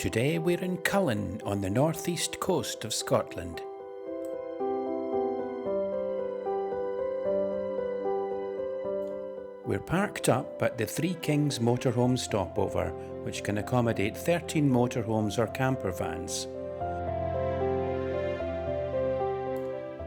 Today we're in Cullen on the northeast coast of Scotland. We're parked up at the Three Kings motorhome stopover, which can accommodate 13 motorhomes or camper vans.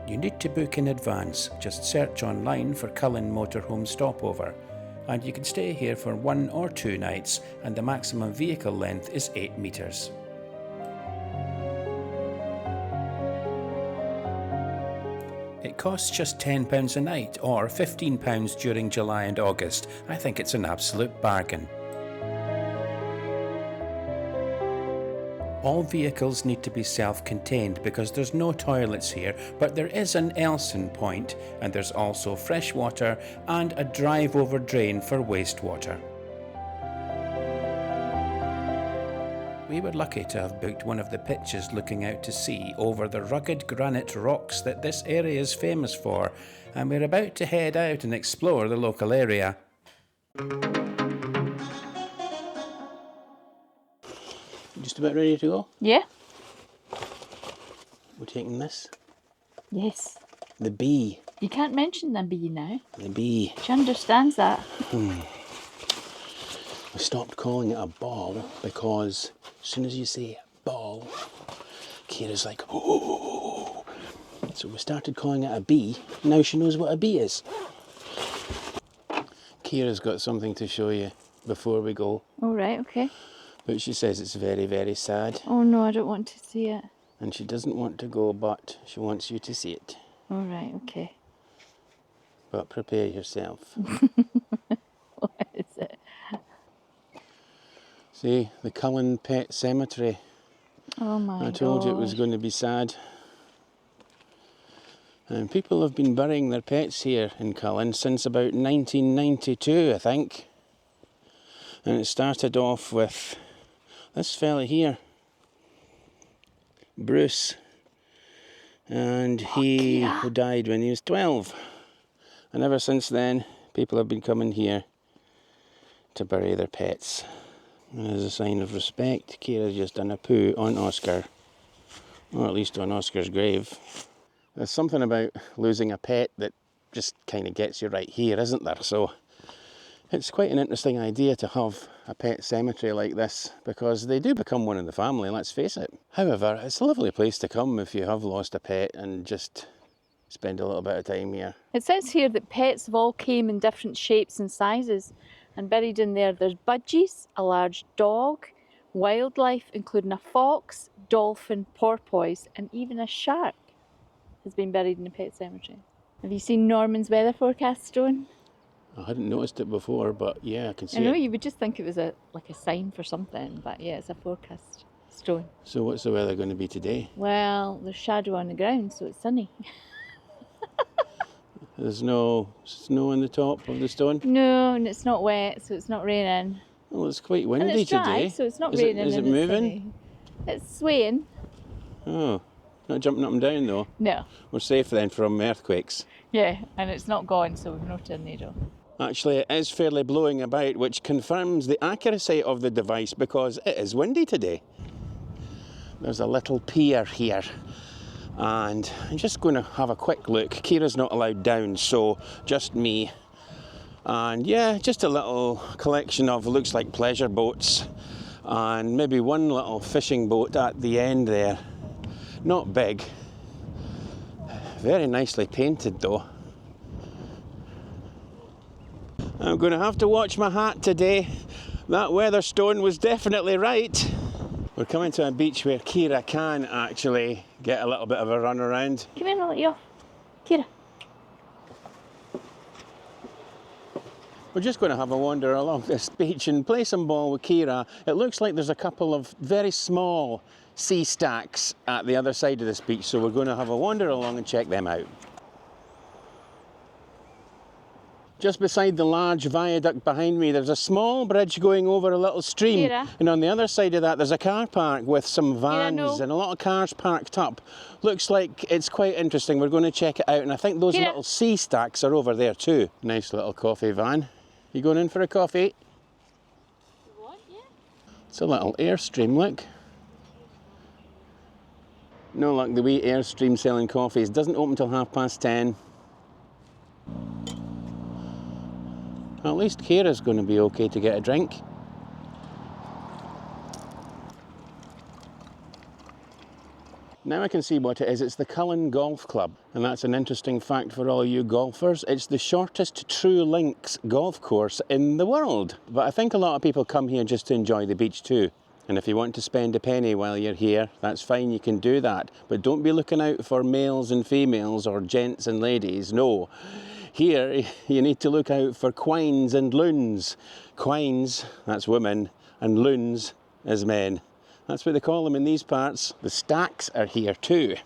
You need to book in advance. Just search online for Cullen motorhome stopover, and you can stay here for 1 or 2 nights, and the maximum vehicle length is 8 metres. It costs just £10 a night or £15 during July and August. I think it's an absolute bargain. All vehicles need to be self-contained because there's no toilets here, but there is an Elson point, and there's also fresh water and a drive-over drain for wastewater. We were lucky to have booked one of the pitches looking out to sea over the rugged granite rocks that this area is famous for, and we're about to head out and explore the local area. Just about ready to go? Yeah. We're taking this? Yes. The bee. You can't mention the bee now. The bee. She understands that. I stopped calling it a ball because as soon as you say ball, Kira's like, oh. So we started calling it a bee. Now she knows what a bee is. Kira's got something to show you before we go. All right, okay. But she says it's very, very sad. Oh no, I don't want to see it. And she doesn't want to go, but she wants you to see it. All right, okay. But prepare yourself. What is it? See, the Cullen Pet Cemetery. Oh my god. I told you it was going to be sad. And people have been burying their pets here in Cullen since about 1992, I think. And it started off with this fella here, Bruce. And he died when he was 12. And ever since then, people have been coming here to bury their pets. And as a sign of respect, Kira's just done a poo on Oscar. Or at least on Oscar's grave. There's something about losing a pet that just kind of gets you right here, isn't there? So it's quite an interesting idea to have a pet cemetery like this, because they do become one in the family, let's face it. However, it's a lovely place to come if you have lost a pet and just spend a little bit of time here. It says here that pets have all came in different shapes and sizes, and buried in there's budgies, a large dog, wildlife including a fox, dolphin, porpoise, and even a shark has been buried in the pet cemetery. Have you seen Norman's weather forecast stone? I hadn't noticed it before, but yeah, I can see I know, it. you would just think it was like a sign for something, but yeah, it's a forecast stone. So what's the weather going to be today? Well, there's shadow on the ground, so it's sunny. There's no snow on the top of the stone? No, and it's not wet, so it's not raining. Well, it's quite windy And it's dry, today. so it's not Is raining. Is it and moving? It's sunny. It's swaying. Oh, not jumping up and down though. No. We're safe then from earthquakes. Yeah, and it's not gone, so we've no tornado. Actually, it is fairly blowing about, which confirms the accuracy of the device because it is windy today. There's a little pier here, and I'm just going to have a quick look. Kira's not allowed down, so just me. And yeah, just a little collection of, looks like pleasure boats, and maybe one little fishing boat at the end there. Not big. Very nicely painted though. I'm going to have to watch my hat today. That Weatherstone was definitely right. We're coming to a beach where Kira can actually get a little bit of a run around. Come in, I'll let you off. Kira. We're just going to have a wander along this beach and play some ball with Kira. It looks like there's a couple of very small sea stacks at the other side of this beach, so we're going to have a wander along and check them out. Just beside the large viaduct behind me, there's a small bridge going over a little stream. Kira. And on the other side of that, there's a car park with some vans no. and a lot of cars parked up. Looks like it's quite interesting. We're going to check it out. And I think those little sea stacks are over there too. Nice little coffee van. You going in for a coffee? What? Yeah. It's a little Airstream, look. No luck, the wee Airstream selling coffees doesn't open till 10:30. Well, at least Kira's going to be okay to get a drink. Now I can see what it is. It's the Cullen Golf Club, and that's an interesting fact for all you golfers. It's the shortest true links golf course in the world. But I think a lot of people come here just to enjoy the beach too. And if you want to spend a penny while you're here, that's fine, you can do that. But don't be looking out for males and females or gents and ladies, no. Here, you need to look out for quines and loons. Quines, that's women, and loons is men. That's what they call them in these parts. The stacks are here too.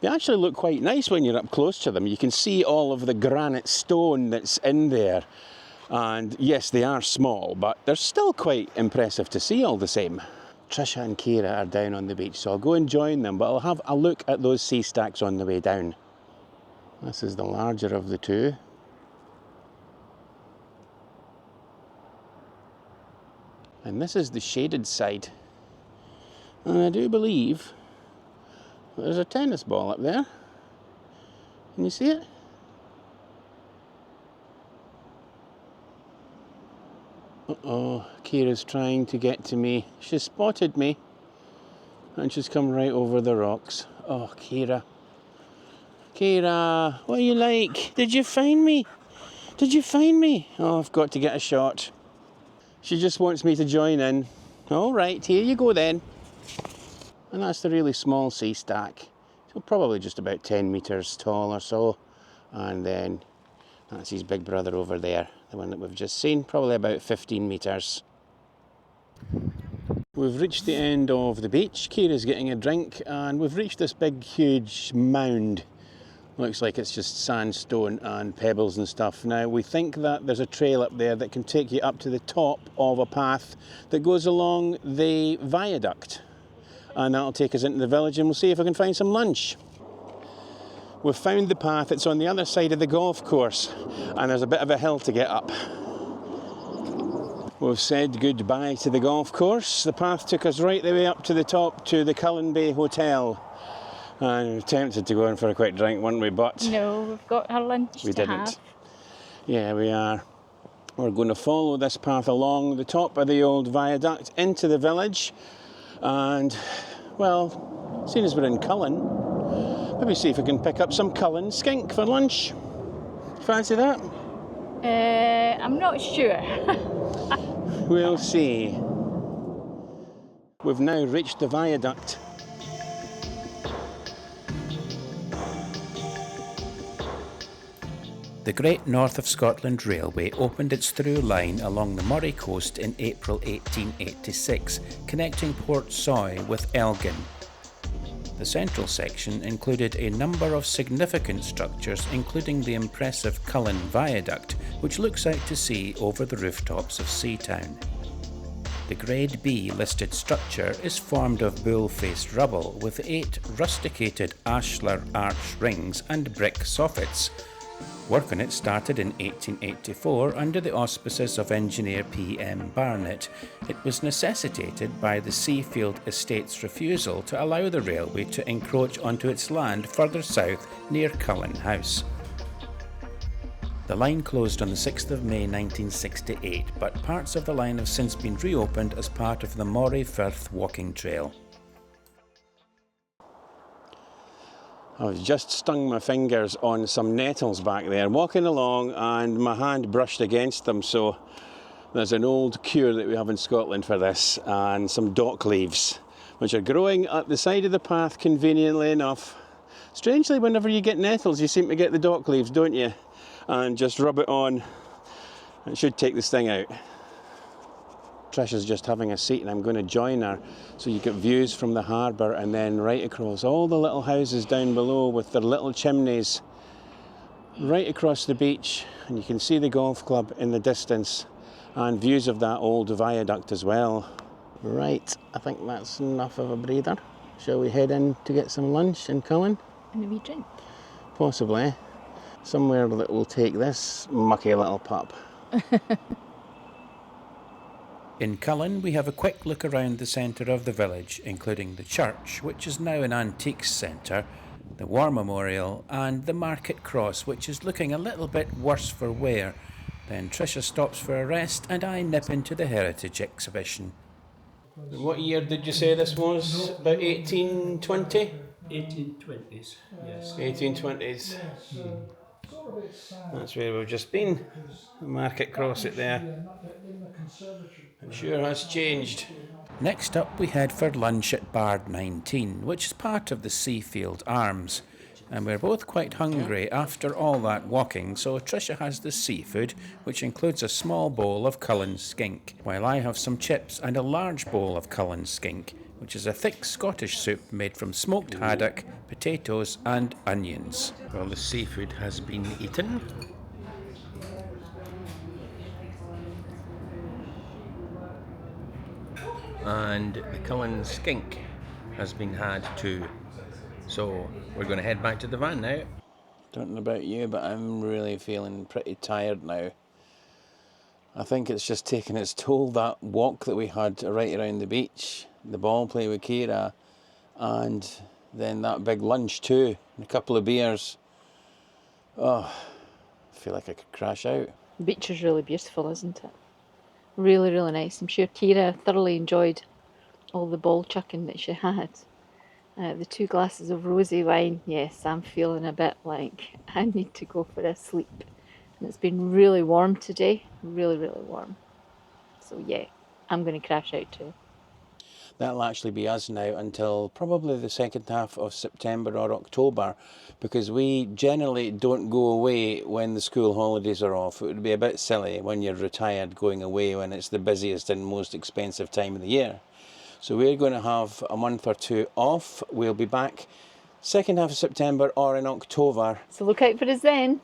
They actually look quite nice when you're up close to them. You can see all of the granite stone that's in there. And yes, they are small, but they're still quite impressive to see all the same. Trisha and Kira are down on the beach, so I'll go and join them, but I'll have a look at those sea stacks on the way down. This is the larger of the two. And this is the shaded side. And I do believe there's a tennis ball up there. Can you see it? Uh-oh, Kira's trying to get to me. She spotted me and she's come right over the rocks. Oh, Kira. Kira, what are you like? Did you find me? Did you find me? Oh, I've got to get a shot. She just wants me to join in. All right, here you go then. And that's the really small sea stack. So probably just about 10 metres tall or so. And then that's his big brother over there, the one that we've just seen, probably about 15 metres. We've reached the end of the beach. Kira's getting a drink and we've reached this big huge mound. Looks like it's just sandstone and pebbles and stuff. Now we think that there's a trail up there that can take you up to the top of a path that goes along the viaduct. And that'll take us into the village and we'll see if we can find some lunch. We've found the path, it's on the other side of the golf course and there's a bit of a hill to get up. We've said goodbye to the golf course. The path took us right the way up to the top to the Cullen Bay Hotel. And we were tempted to go in for a quick drink, weren't we? But no, we've got our lunch we to didn't. have. Yeah, we are. We're going to follow this path along the top of the old viaduct into the village. And, well, seeing as we're in Cullen, maybe see if we can pick up some Cullen skink for lunch. Fancy that? I'm not sure. We'll see. We've now reached the viaduct. The Great North of Scotland Railway opened its through line along the Moray coast in April 1886, connecting Port Soy with Elgin. The central section included a number of significant structures, including the impressive Cullen Viaduct, which looks out to sea over the rooftops of Seatown. The Grade B listed structure is formed of bull-faced rubble with 8 rusticated ashlar arch rings and brick soffits. Work on it started in 1884 under the auspices of engineer P.M. Barnett. It was necessitated by the Seafield Estate's refusal to allow the railway to encroach onto its land further south near Cullen House. The line closed on the 6th of May 1968, but parts of the line have since been reopened as part of the Moray Firth walking trail. I've just stung my fingers on some nettles back there, walking along, and my hand brushed against them, so there's an old cure that we have in Scotland for this, and some dock leaves, which are growing at the side of the path conveniently enough. Strangely, whenever you get nettles, you seem to get the dock leaves, don't you? And just rub it on. It should take the sting out. Trisha's just having a seat and I'm going to join her, so you get views from the harbour and then right across all the little houses down below with their little chimneys right across the beach, and you can see the golf club in the distance and views of that old viaduct as well. Right, I think that's enough of a breather. Shall we head in to get some lunch in Cullen? And a wee drink. Possibly. Somewhere that will take this mucky little pup. In Cullen, we have a quick look around the centre of the village, including the church, which is now an antiques centre, the War Memorial, and the Market Cross, which is looking a little bit worse for wear. Then Tricia stops for a rest, and I nip into the Heritage exhibition. What year did you say this was? About 1820? 1820s, yes. 1820s. That's where we've just been. The Market Cross it there. It sure has changed. Next up, we head for lunch at Bard 19, which is part of the Seafield Arms. And we're both quite hungry after all that walking, so Tricia has the seafood, which includes a small bowl of Cullen skink, while I have some chips and a large bowl of Cullen skink, which is a thick Scottish soup made from smoked haddock, potatoes and onions. Well, the seafood has been eaten. And the Cullen skink has been had too. So we're going to head back to the van now. Don't know about you, but I'm really feeling pretty tired now. I think it's just taken its toll, that walk that we had right around the beach, the ball play with Kira, and then that big lunch too, and a couple of beers. Oh, I feel like I could crash out. The beach is really beautiful, isn't it? Really, really nice. I'm sure Kira thoroughly enjoyed all the ball chucking that she had. The 2 glasses of rosé wine, yes, I'm feeling a bit like I need to go for a sleep. And it's been really warm today, really, really warm. So yeah, I'm going to crash out too. That'll actually be us now until probably the second half of September or October, because we generally don't go away when the school holidays are off. It would be a bit silly when you're retired going away when it's the busiest and most expensive time of the year. So we're going to have a month or 2 off. We'll be back second half of September or in October. So look out for us then.